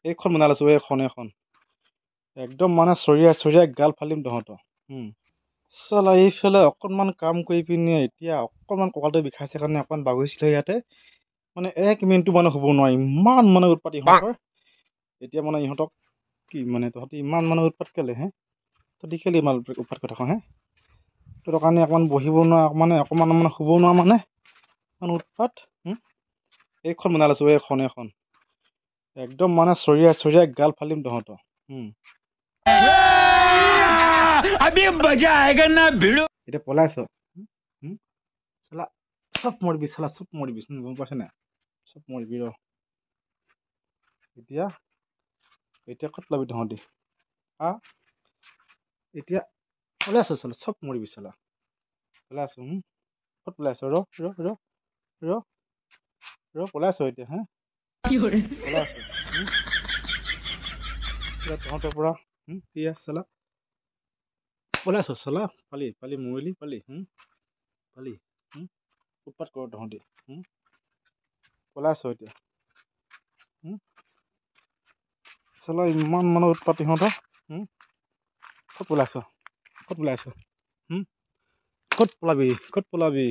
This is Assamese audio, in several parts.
এইখন বনাই লৈছো এখন একদম মানে চৰিয়াই গাল ফালিম তহঁতৰ চালা এইফালে অকণমান কাম কৰি পিনি এতিয়া অকণমান কঁকালটো বিষাইছে কাৰণে অকণমান বাগৰিছিলে ইয়াতে মানে 1 মিনিটো মানে শুব নোৱাৰি ইমান মানে উৎপাত ইহঁতৰ এতিয়া মানে ইহঁতক কি মানে তহঁতি ইমান মানে উৎপাত কেলে তহঁতি কেলে ইমান উৎপাত কথা কওঁ তোৰ কাৰণে অকণমান বহিব নোৱাৰ মানে অকণমান মানে শুব নোৱাৰ মানে ইমান উৎপাত এইখন বনাই লৈছো এখন একদম মানে চৰিয়াই গাল ফালিম তহঁতৰ এতিয়া পলাইছ চালা চব মৰিবি গম পাইছ নাই চব মৰিবি ৰ এতিয়া ক'ত পাবি তহঁতি এতিয়া পলাইছ চালা চব মৰিবি চালা পলাইছ ক'ত পলাইছ ৰ পলাইছ এতিয়া পলাইছ তহঁতৰ পৰা চালা পলাইছ চালা পালি মৰিলি পালি উৎপাত কৰ তহঁতি পলাইছ এতিয়া চালা ইমান মানে উৎপাত ইহঁতৰ ক'ত পলাইছ ক'ত পলাবি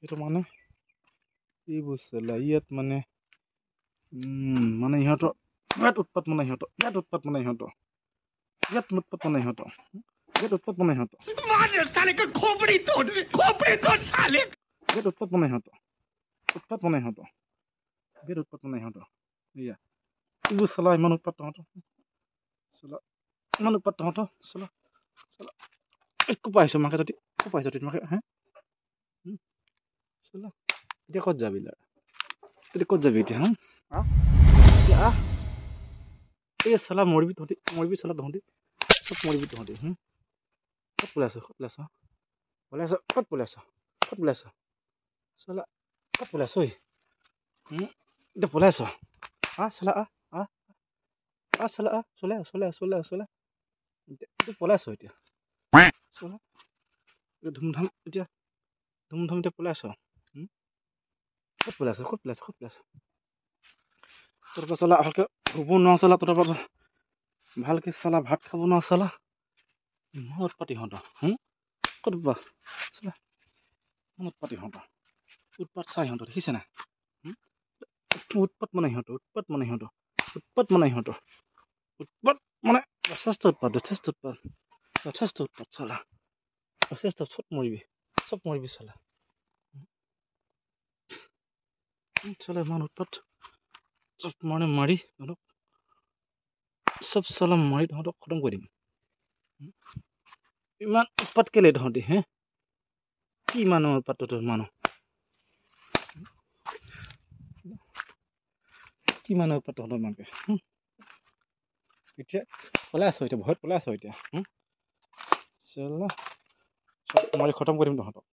এইটো মানে এইবোৰ চালা ইয়াত মানে মানে ইহঁতৰ বিৰাট উৎপাত মানে ইহঁতৰ ইয়াত উৎপাত মানে ইহঁতৰ এয়া এইবোৰ চালা ইমান উৎপাত তহঁতৰ চালা চালা ক'ৰ পৰা আহিছ মাকে তহঁতি ক'ৰ পৰা আহিছ তহঁতি মাকে চালা এতিয়া ক'ত যাবি এতিয়া এই চালা মৰিবি চালা তহঁতি চব মৰিবি তহঁতি ক'ত পলাইছ ক'ত পলাইছ চালা ক'ত পলাইছ এতিয়া পলাইছ চালা চালা এতিয়া পলাইছ এতিয়া চালা ধুমধাম এতিয়া পলাইছ ক'ত পলাইছ তোৰ পৰা চালা ভালকে শুব নোৱাৰ চালা তোৰ পৰা ভালকে চালা ভাত খাব নোৱাৰ চালা ইমান উৎপাত ইহঁতৰ ক'ত পা চালা ইমান উৎপাত ইহঁতৰ উৎপাত চাই ইহঁতৰ দেখিছে নাই উৎপাত মানে ইহঁতৰ যথেষ্ট উৎপাত চালা চব মৰিবি চালা ইমান উৎপাত চব মানে মাৰি তহঁতক চব চালা মাৰি তহঁতক খতম কৰি দিম ইমান উৎপাত কেলে তহঁতি কি মানুহ উৎপাত তোৰ মানুহ কি মানুহ উৎপাত তহঁতৰ মাকে এতিয়া পলাইছ এতিয়া ভয়ত পলাইছ এতিয়া চালা চব মাৰি খতম কৰি দিম তহঁতক